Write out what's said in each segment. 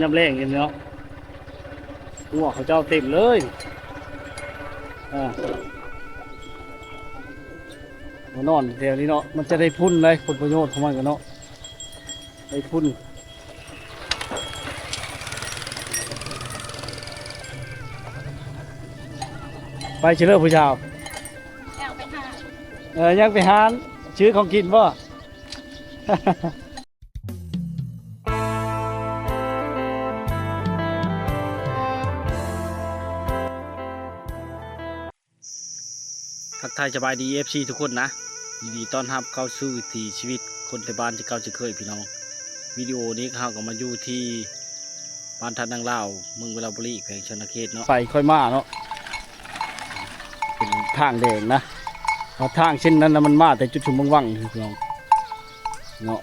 ยำแรงเนาะหัวเขาเจ้าเต็มเลยมานอนเดี๋ยวนี้เนาะมันจะได้พุ่นเลยผลประโยชน์ของมันกันเนาะได้พุ่นไปเชื่อผู้ชาวยังไปหาซื้อของกินบ่ทักทายสบายดี FC ทุกคนนะยินดีต้อนรับเข้าสู่วิถีชีวิตคนในบ้านที่เก่าจะเคยพี่น้องวิดีโอนี้เขาก็มาอยู่ที่บ้านทัดนางลาวเมืองเวลาบุรีแขวงชนเขตเนาะไฟค่อยมาเนาะเป็นทางแดงนะทางเช่นนั้นมันมาแต่จุดชุมว่างๆพี่น้องเนาะ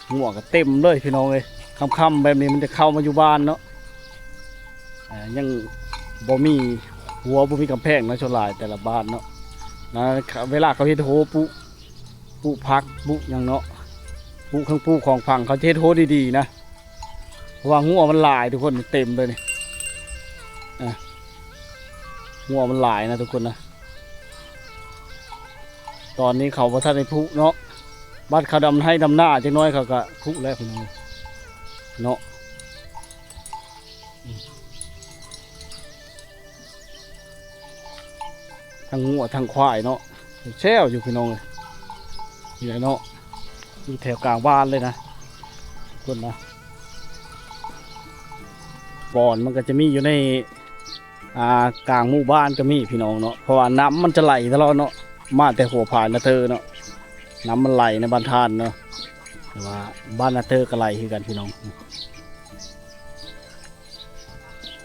หัวก็เต็มเลยพี่น้องเลยค่ำๆแบบนี้มันจะเข้ามาอยู่บ้านเนาะยังบ่มีหัวบ่มีกำแพงนะชนลายแต่ละบ้านเนาะนะเวลาเขาเฮ็ดโหปุพักปุอย่างเนาะปุข้างปุของฝั่งเขาเฮ็ดโหดีๆนะเพราะว่าหัวมันหลายทุกคนเต็มเลยนี่หัวมันหลายนะทุกคนนะตอนนี้เขาพระท่านในปุเนาะบ้านเขาดำให้ดำหน้าจังน้อยเขาก็ปุแล้วพี่น้องเนาะทั้งงัวทั้งควายเนาะแช่วอยู่พี่น้องเลยอยู่ไหนเนาะอยู่แถวกลางบ้านเลยนะทุกคนนะบ่อนมันก็จะมีอยู่ในกลางหมู่บ้านก็มีพี่น้องเนาะเพราะว่าน้ำมันจะไหลตลอดเนาะมาแต่หัวผายนาเธอเนาะน้ำมันไหลในบ้านทานเนาะแต่ว่าบ้านนาเธอก็ไหลคือกันพี่น้อง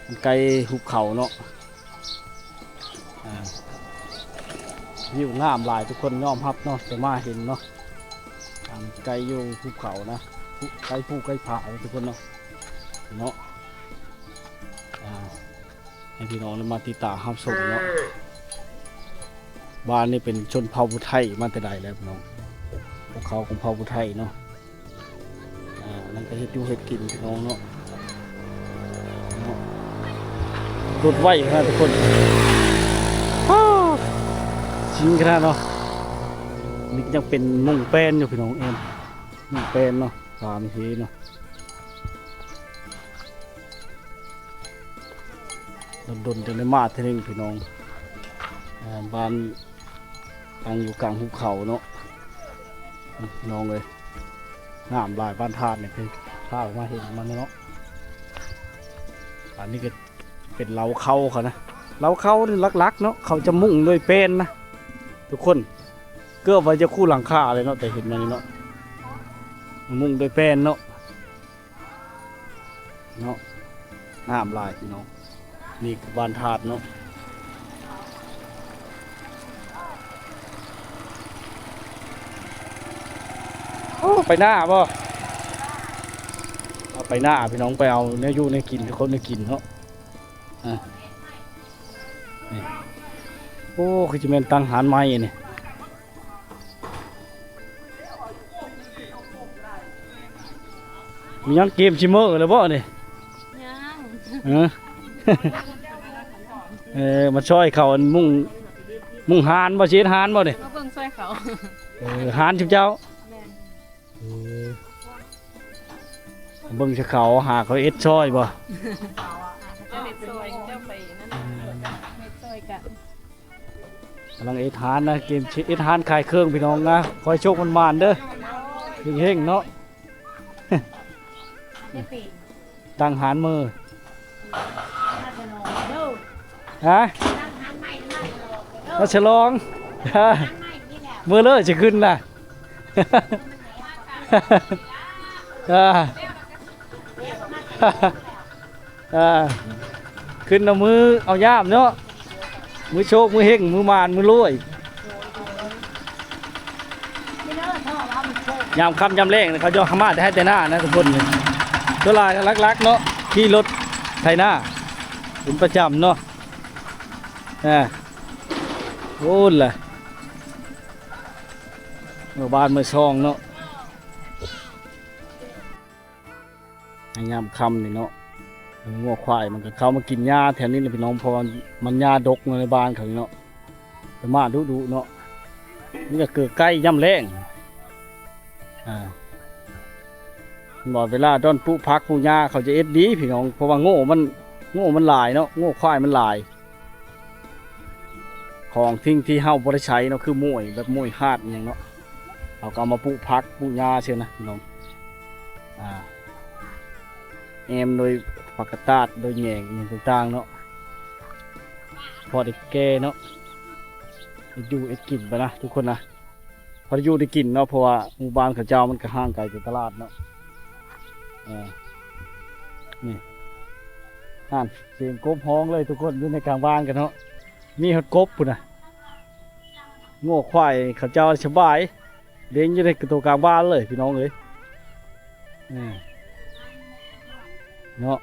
มันไกลหุบเขาเนาะวิวงามหลายทุกคนยอมรับเนาะแต่มาเห็นเนาะไกลอยู่ภูเขานะไกลภูไกลผาทุกคนเนาะให้พี่น้องมาติดตามรับชมเนาะบ้านนี่เป็นชนเผ่าผู้ไทยมาแต่ใดแล้วพี่น้องพวกเขาของเผ่าผู้ไทยเนาะนั่นก็เฮ็ดอยู่เฮ็ดกินพี่น้องเนาะรถไฟนะทุกคนชิงขนาดเนาะนี่ยังเป็นมุ่งแป้นอยู่พี่น้องเอ็มมุ่งแป้นเนาะตามทีเนาะดนจะได้มาทีนึงพี่น้องบ้านตั้งอยู่กลางภูเขาเนาะพี่น้องเลยงามหลายบ้านทาดเนี่ยคือข้าวมาเห็นมันเนาะอันนี้ก็เป็นเล้าเข้าเขานะเล้าเข้านี่ลักๆเนาะเขาจะมุ่งด้วยเป็นนะทุกคนเกือบว่าจะคู่หลังคาเลยเนาะแต่เห็นมันเนาะมุ่งด้วยเป็นเนาะน้ำลายพี่น้องนี่บ้านถาดเนาะไปหน้าป่ะเอาไปหน้าพี่น้องไปเอาเนื้อยูเนื้อกินคนเนื้อกินเนาะโอ้คือจะเป็นตังหารไม้เนี่ยมียังเกมชิมเมอร์เลยบ่เนี่ยมาช่วยเขามุ่งหานบ่เชียนหานบ่เนี่ยเบิ่งช่วยเขาหานชิมเจ้าเบิ่งเขาหาเขาเอ็ดช่อยบ่เจ้าเฮ็ดซอยเจ้าไปนั่นเฮ็ดซอยกันกำลังเอ็ดหานนะเกมเอ็ดหานขายเครื่องพี่น้องนะคอยโชคมันเด้อเฮงๆเนาะตั้งหานมือฮะมาฉลองมือเลยจะขึ้นนะขึ้นเอามือเอาย่ามเนาะมือโชคมือเฮงมือมานมือรวยยามค่ำยามแรงเขาจะขม่าให้แต่หน้านะทุกคนตัวลายลักๆเนาะขี่รถไถหน้าเป็นประจำเนาะโอ้ยเลยเมื่อบ้านเมื่อช่องเนาะ ให้ยามค่ำนี่เนาะงัวควายมันก็เข้ามากินหญ้าแถวนี้เลยพี่น้องเพราะว่ามันหญ้าดกในบ้านเขาเนาะแต่มาดุเนาะนี่ก็เกิดใกล้ย่ำแรงบอกเวลาดอนปุ๊พักปุ๊หญ้าเขาจะเอ็ดดีพี่น้องเพราะว่าโง่มันหลายเนาะโง่ควายมันหลายของทิ้งที่เฮาบ่ได้ใช้เนาะคือมวยแบบมวยฮาดอย่างเนาะเราก็เอามาปุ๊พักปุ๊หญ้าเชียวนะพี่น้องแอมโดยผักกาดตาดโดยแหง่งอย่างต่างๆเนาะพอได้แก่เนาะอยู่เอ็ดกินไปนะทุกคนนะพอได้อยู่ได้กินเนาะเพราะว่าหมู่บ้านเขาเจ้ามันก็ห่างไกลจากตลาดเนาะนี่เสียงกบฮ้องเลยทุกคนอยู่ในกลางบ้านกันเนาะมีฮอดกบปุ่นนะโง่ควายเขาเจ้าสบายเลี้ยงอยู่ในตัวกลางบ้านเลยพี่น้องเลยเนาะ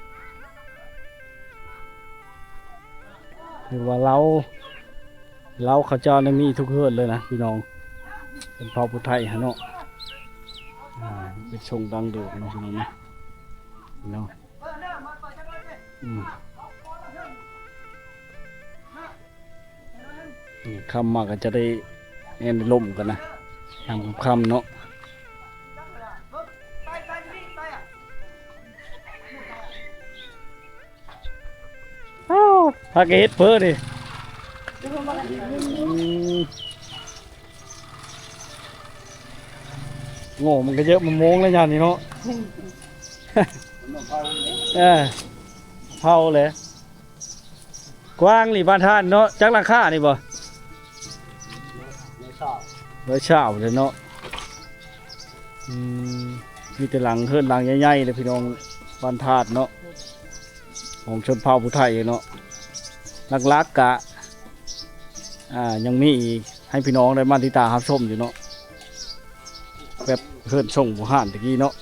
คือว่าเราเขาเจ้าเนี่ยมีทุกเฮือนเลยนะพี่น้องเป็นเผ่าพุทธไทยฮะเนาะเป็นชงดังโด่งเนาะพี่น้องนะเนาะคำมาก็จะได้เอ็นล่มกันนะทำคำเนาะพาเกเฮ็ดเพ้อดิโง่มันก็เยอะมันโมงแล้วยันนี่เนาะเผาเลยกว้างหรือบ้านท่านเนาะจักราคานี่บ่ร้อยเช่าเลยเนาะมีแต่หลังเฮิรนหลังใหญ่ๆเลยพี่น้องบ้านธาตุเนาะของชนเผ่าผู้ไทยเนาะลักๆกะยังมีอีกให้พี่น้องได้มาติดตามรับชมอยู่เนาะแบบเฮิรนส่งผู้ห่านตะกี้เนาะ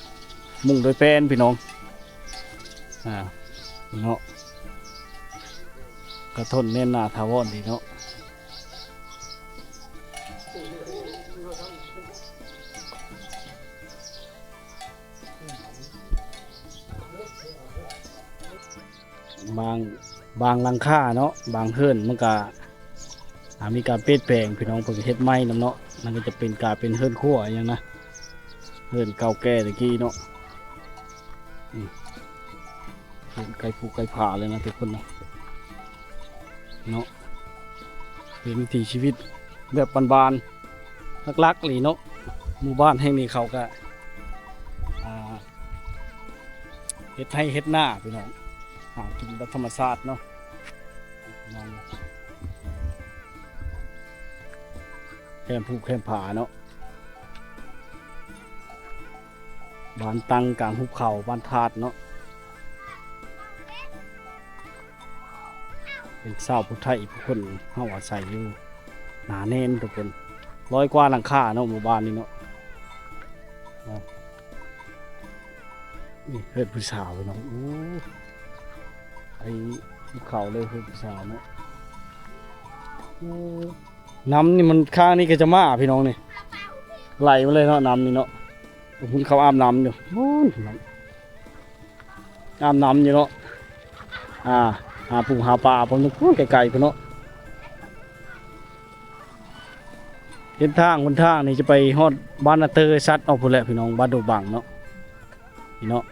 มุ่งโดยแป้นพี่น้องเนาะกระทนแน่นหนาทาวอนดีเนาะบางหลังคาเนาะบางเฮือนมันก็มีการเปลี่ยนแปลงพี่น้องเพิ่งเฮ็ดไม้นำเนาะมันก็จะเป็นการเป็นเฮือนขั้วอย่างนะเฮือนเก่าแก่ตะกี้เนาะไก่ผูไก่ผ่าเลยนะทุกคนเนาะเป็นวิถีชีวิตแบบบานๆลักๆเลยเนาะหมู่บ้านแห่งนี้เขาก็เฮ็ดให้เฮ็ดหน้าพี่น้องกินแบบธรรมชาติเนาะแคมผูแคมผาเนาะบ้านตังกลางหุบเขาบ้านธาตุเนาะเป็นชาวพุทธไทยผู้คนเฮาอาศัยอยู่หนาแน่นทุกคน100 กว่าหลังคาเนาะหมู่บ้านนี้เนาะนี่เฮ็ดผู้สาวเนาะไอ้ภูเขาเลยคือผู้สาวเนาะน้ำนี่มันข้างนี่ก็จะมาพี่น้องนี่ไหลมาเลยเนาะน้ำนี่เนาะคุณเขาอาบน้ำอยู่อาบน้ำอยู่เนาะหาปูหาปลาผมนึกไกลๆพี่เนาะเส้นทางคนทางนี่จะไปฮอดบ้านนาเตอร์ซัดเอาพุ่นแหละพี่น้องบ้านโดบังเนาะพี่เนาะ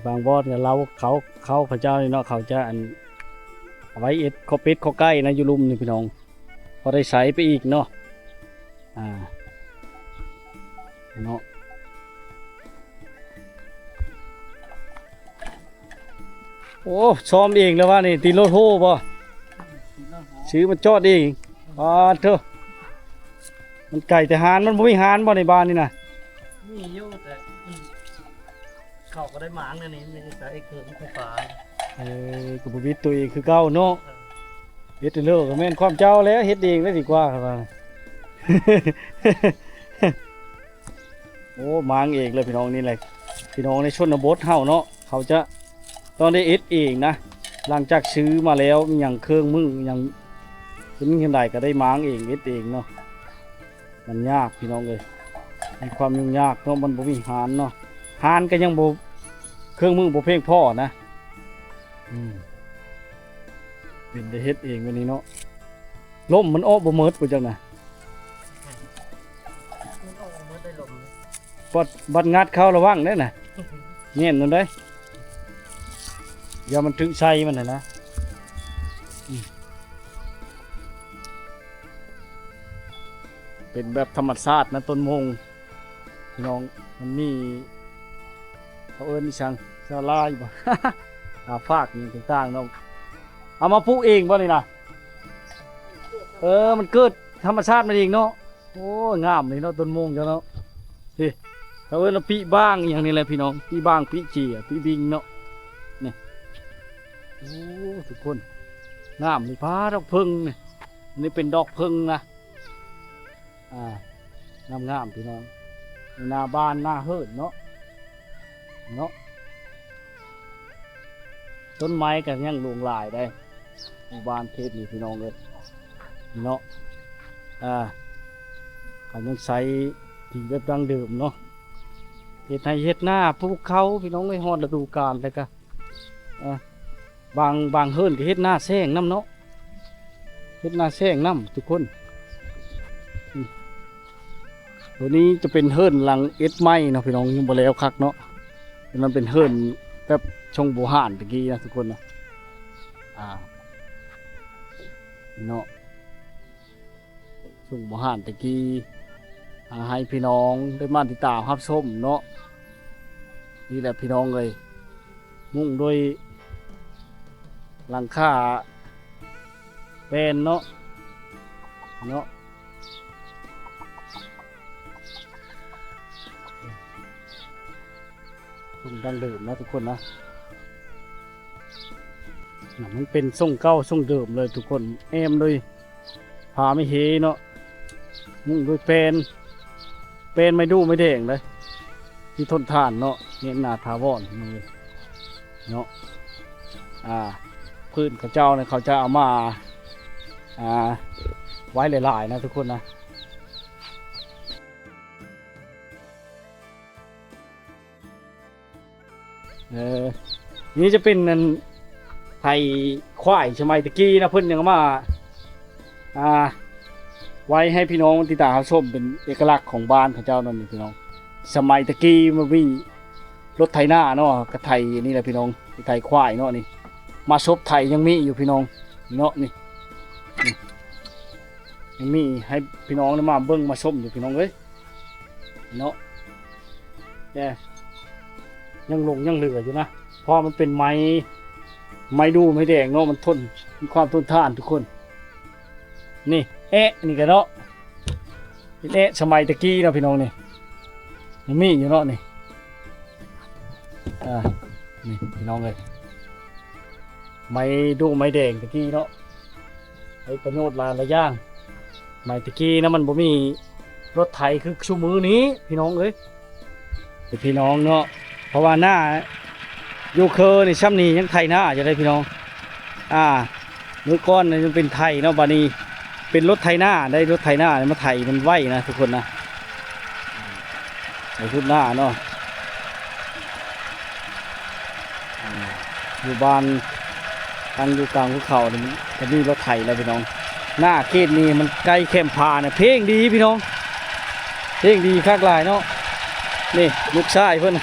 บางบอสเนี่ยเราเขาพระเจ้านี่เนาะเขาจะเอาไว้เอ็ดข้อเป็ดข้อไก่นะอยู่ลุมนี่พี่น้องพอได้ใช้ไปอีกเนาะเนาะโอ้ซ้อมเองแล้วว่านี่ตีรถโห่ป่ะซื้อมันจอดเองเถอะมันไก่แต่หานมันไม่หานบ่ในบ้านนี่นะมีอยู่แต่เขาก็ได้หมางนี่ไม่ได้ใส่เกลือไม่ปลากับวิตตัวเองคือเก้าเนาะเฮ็ดเลิกก็แม่นความเจ้าแล้วเฮ็ดเองได้ดีกว่าครับโอ้หมางเองเลยพี่น้องนี่แหละพี่น้องในชนบทเฮาเนาะเขาจะต้องได้เอ็ดเองนะหลังจากซื้อมาแล้วมีอย่างเครื่องมืออย่างเป็นยังไงก็ได้หมางเองเอ็ดเองเนาะ มันยากพี่น้องเลยมีความยุ่งยากเนาะมันบ่มีหารเนาะหารก็ยังบ่เครื่องมือบ่เพียงพอนะเป็นได้เฮ็ดเองวันนี้เนาะล่มมันออกบ่เมิดกูจังน่ะ มันออกมาได้ลม บัดงัดเข้าระวังเด้อน่ะเงี้ยนั่นเด้อย่ามันถึงใส่มันน่ะนะเป็นแบบธรรมชาตินะต้นมงพี่น้องมันมีเขาเอิ้นนี่ช่างซาลายบ่ ฟากนี่ต่างๆเนาะเอามาปลูกเองบ่นี่นะมันเกิดธรรมชาติมันเองเนาะโอ้งามเลยเนาะต้นมงจ้ะเนาะนี่เขาเอิ้นว่าปีบ้างอย่างนี้แหละพี่น้องปีบ้างปีจีปีบิงเนาะนี่โอ้ทุกคนงามเลยพาดอกพึ่งนี่อันนี้เป็นดอกพึ่งนะงามพี่น้องหน้าบ้านหน้าเฮิรเนาะต้นไม้กันยังลงลายได้หมู่บ้านเทศนี่พี่น้องเลยเนาะกันยังใช้ที่แบบดังเดิมเนาะเฮ็ดให้เฮ็ดหน้าภูเขาพี่น้องเลยฮอดฤดูกาลเลยก็บางเฮิรก็เฮ็ดหน้าแซงน้ำเนาะเฮ็ดหน้าแซงน้ำทุกคนตัวนี้จะเป็นเฮิรนหลังเอ็ดไม้เนาะพี่น้องยังบ่แล้วคักเนาะมันเป็นเฮิรนแบบชงโบหานตะกี้นะทุกคนนะเนาะชงโบหานตะกี้ให้พี่น้องได้มาติดตามรับชมเนาะนี่แหละพี่น้องเลยมุ่งโดยหลังคาเป็นเนาะส่งดังเดิมนะทุกคนนะมันเป็นส่งเก้าส่งเดิมเลยทุกคนแอมเลยพาไม่เฮเนาะมุ่งโดยเป็นไม่ดูไม่แดงเลยที่ทนทานเนาะเนี่ยนาทาวอนมือเนาะพื้นเขาเจ้าเนี่ยเขาจะเอามาไว้หลายๆนะทุกคนนะนี่จะเป็นไทยควายสมัยตะกี้นะเพิ่นยังมาไว้ให้พี่น้องติดตามรับชมเป็นเอกลักษณ์ของบ้านของเจ้านั่นนี่พี่น้องสมัยตะกี้มันมีรถไถนาเนาะกระไถนี่แหละพี่น้องไถควายเนาะนี่มาซบไถยังมีอยู่พี่น้องเนาะนี่ยังมีให้พี่น้องมาเบิ่งมาชมอยู่พี่น้องเอ้ยเนาะยังเหลืออยู่นะเพราะมันเป็นไม้ดูไม้แดงเนาะมันทนมีความทนทานทุกคนนี่นี่กันเนาะนี่สมัยตะกี้เนาะพี่น้องนี่ยังมีอยู่เนาะนี่นี่พี่น้องเลยไม้ดูไม้แดงตะกี้เนาะไอ้ประโยชน์หลายอย่างไม้ตะกี้นะมันบ่มีรถไถคือชั่วมือนี้พี่น้องเอ้ยพี่น้องเนาะเพราะว่าหน้ายูเคอร์นี่ช่ำนี้ยังไทยหน้าจะได้พี่น้องมือก้อนนี่มันเป็นไทยเนาะบานี้เป็นรถไทยหน้าได้รถไทยหน้ามาไทยมันไหวนะทุกคนนะในชุดหน้าเนาะอยู่บ้านตั้งอยู่กลางภูเขาเนี่ยมันจะมีรถไทยแล้วพี่น้องหน้าเขตนี้มันใกล้แคมพาเนี่ยเพลงดีพี่น้องเพลงดีคักหลายเนาะนี่ลูกชายเพื่อน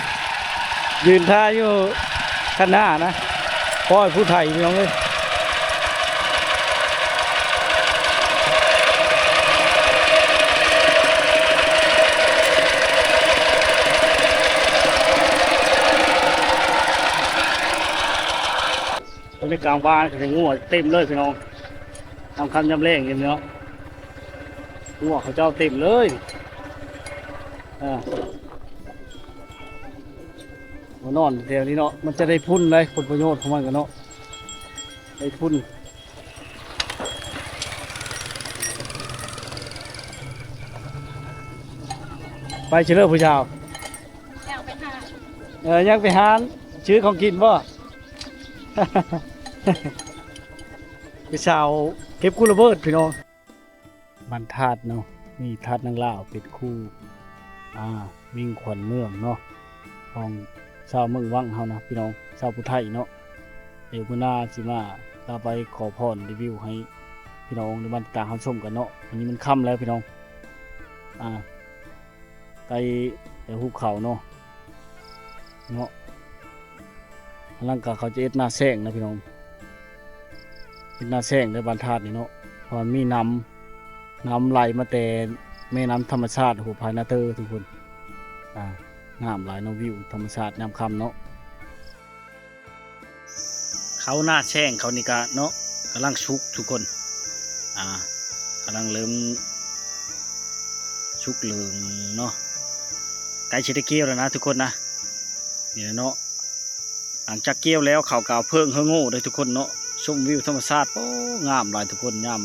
ยืนท่าอยู่ข้างหน้านะพ่อผู้ไทยพี่น้องเลยในกลางบ้านถึงงัวเต็มเลยพี่น้องทำคำยำเล่งอย่างนี้เนาะงัวเขาเจ้าเต็มเลยนอนเดี๋ยวนี้เนาะมันจะได้พุ่นเลยผลประโยชน์ของมันกันเนาะได้พุ่นไปเชื่อผู้ชาวยังไปหาชื่อของกินบ่ ผู้ชาวเก็บกุระเบิดพี่น้องบรรทัดเนาะ มีทัดนางลาวเป็นคู่วิ่งขวัญเมืองเนาะของชาวเมืองวังเฮานะพี่น้องชาวผู้ไทยเนาะเดี๋ยวมื้อหน้าสิมาตาไปขอพรรีวิวให้พี่น้องในบ้านต่างรับชมกันเนาะวันนี้มันค่ำแล้วพี่น้องไกลแต่ภูเขาเนาะร่างกายเขาจะเอ็ดหน้าแซงนะพี่น้องเอ็ดหน้าแซงในบ้านธาตุนี่เนาะเพราะมันมีน้ำไหลมาแต่แม่น้ำธรรมชาติหัวพายนาเตอร์ทุกคนงามหลายน้องวิวธรรมชาติยามค่ำเนาะเขาหน้าแช่งเขานี่กะเนาะกำลังชุกทุกคนกำลังเริ่มชุกเหลืองเนาะใกล้ชิดเกี้ยวแล้วนะทุกคนนะนี่เนาะหลังจากเกี้ยวแล้วเขากาวเพิ่งเฮงโง่เลยทุกคนเนาะชมวิวธรรมชาติโอ้งามหลายทุกคนงาม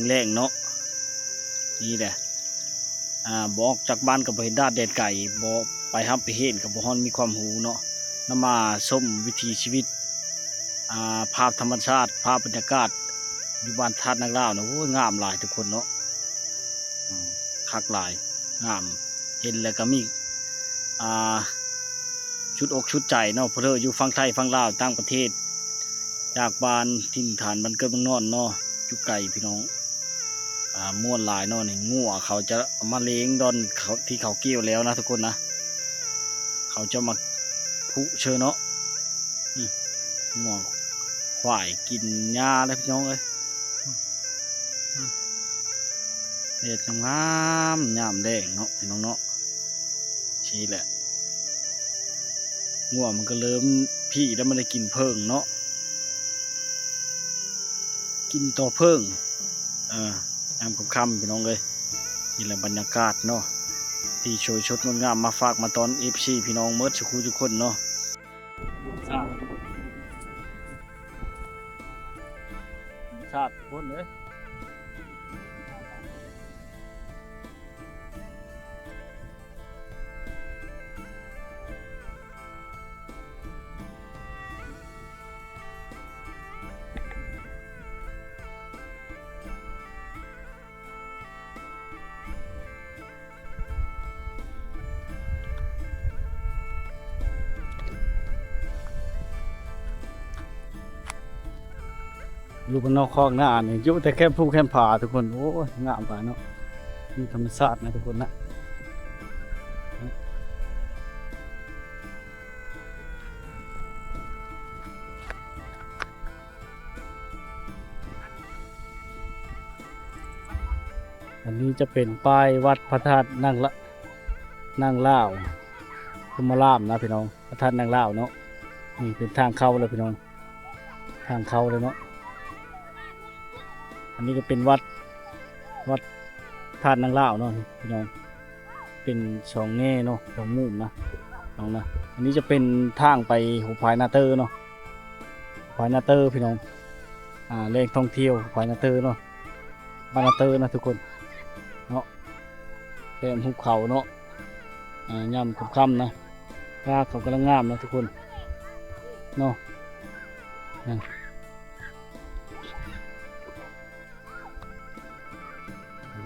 แรงๆเนาะนี่แหละบอกจากบ้านกับไปเห็นด้านเด็ดไก่บอกไปฮับไปเห็นกับบ่ฮอนมีความหูเนาะนำมาชมวิถีชีวิตภาพธรรมชาติภาพบรรยากาศอยู่บ้านธาตุนางลาวเนาะโอ้งามหลายทุกคนเนาะคักหลายงามเห็นแล้วก็มีชุดอกชุดใจเนาะเพราะเธออยู่ฝั่งไทยฝั่งลาวต่างประเทศจากบ้านถิ่นฐานบ้านเกิดเมืองนอนเนาะอยู่ไกลพี่น้องม่วนหลายเนาะนี่งัวเขาจะมาเลี้ยงดอนเขาที่เขาเกี่ยวแล้วนะทุกคนนะเขาจะมาพุเชิญเนาะงัวควายกินหญ้าเลยพี่น้องเอ้ยเด็ดงามยามแดงเนาะพี่น้องเนาะชี้แหละงัวมันก็เริ่มพี่แล้วมันได้กินเพิ่งเนาะกินต่อเพิ่งยามค่ำพี่น้องเลยนี่แหละบรรยากาศเนาะที่โชยชดงดงามมาฝากมาตอนFCพี่น้องเมิร์ดสุขุทุกคนเนาะชาติพ้นเลยอยู่บนนอกคลองหน้าเนี่ยอยู่แต่แค่ผู้แค่ผาทุกคนโอ้ยงามไปเนาะมีธรรมชาตินะทุกคนนะอันนี้จะเป็นป้ายวัดพระธาตุนางลาวพุมรามนะพี่น้องพระธาตุนางลาวเนาะนี่เป็นทางเข้าเลยพี่น้องทางเข้าเลยเนาะอันนี้ก็เป็นวัดธาตุนางลาวเนาะพี่น้องเป็นช่องแง่เนาะช่องมุมนะน้องนะอันนี้จะเป็นทางไปหัวพายนาเตอร์เนาะพายนาเตอร์พี่น้องแหล่งท่องเที่ยวพายนาเตอร์เนาะบ้านนาเตอร์นะทุกคนเนาะเป็นภูเขาเนาะย่ำค่ำๆนะรากเขากำลังงามนะทุกคนเนาะ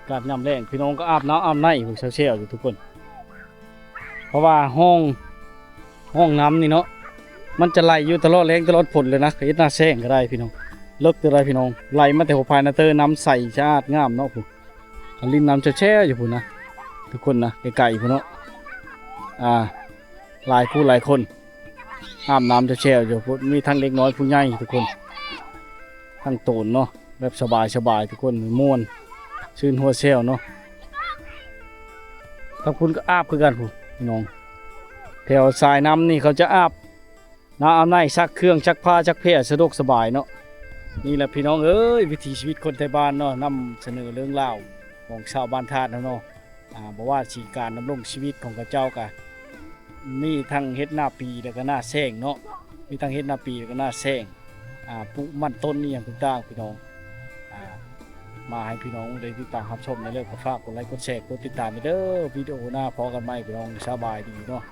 การย่ำแรงพี่น้องก็อาบน้ำอาบในผมเชี่ยวอยู่ทุกคนเพราะว่าห้องน้ำนี่เนาะมันจะไหลอยู่ตลอดแรงตลอดฝนเลยนะเฮ็ดหน้าแซงก็ได้พี่น้องเลิกจะได้พี่น้องไหลมาแต่หัวพายนาเตอร์น้ำใสสะอาดงามเนาะผมริมน้ำแช่อยู่ผมนะทุกคนนะไกลๆผมเนาะหลายผู้หลายคนอาบน้ำแช่อยู่ผมมีทั้งเล็กน้อยผู้ใหญ่ทุกคนทั้งโตนเนาะแบบสบายทุกคนม่วนชื่นหัวเซลเนาะถ้าคุณก็อาบคือกันพี่น้องแถวสายน้ำนี่เขาจะอาบน้ำอาบในซักเครื่องซักผ้าซักเผ้าสะดวกสบายเนาะนี่แหละพี่น้องเอ้ยวิถีชีวิตคนไทยบ้านเนาะนำเสนอเรื่องเล่าของชาวบ้านธาตุเนาะบอกว่าชีการดำรงชีวิตของกระเจ้ากะมีทั้งเฮ็ดหน้าปีแล้วก็หน้าแซงเนาะมีทั้งเฮ็ดหน้าปีแล้วก็หน้าแซงปลูกมันต้นนี่อย่างต่างๆพี่น้องมาให้พี่น้องได้ติดตามรับชมในเรื่องของฝากกดไลค์กดแชร์กดติดตามไปเด้อวิดีโอหน้าพอกันไหมพี่น้องสบายดีเนาะ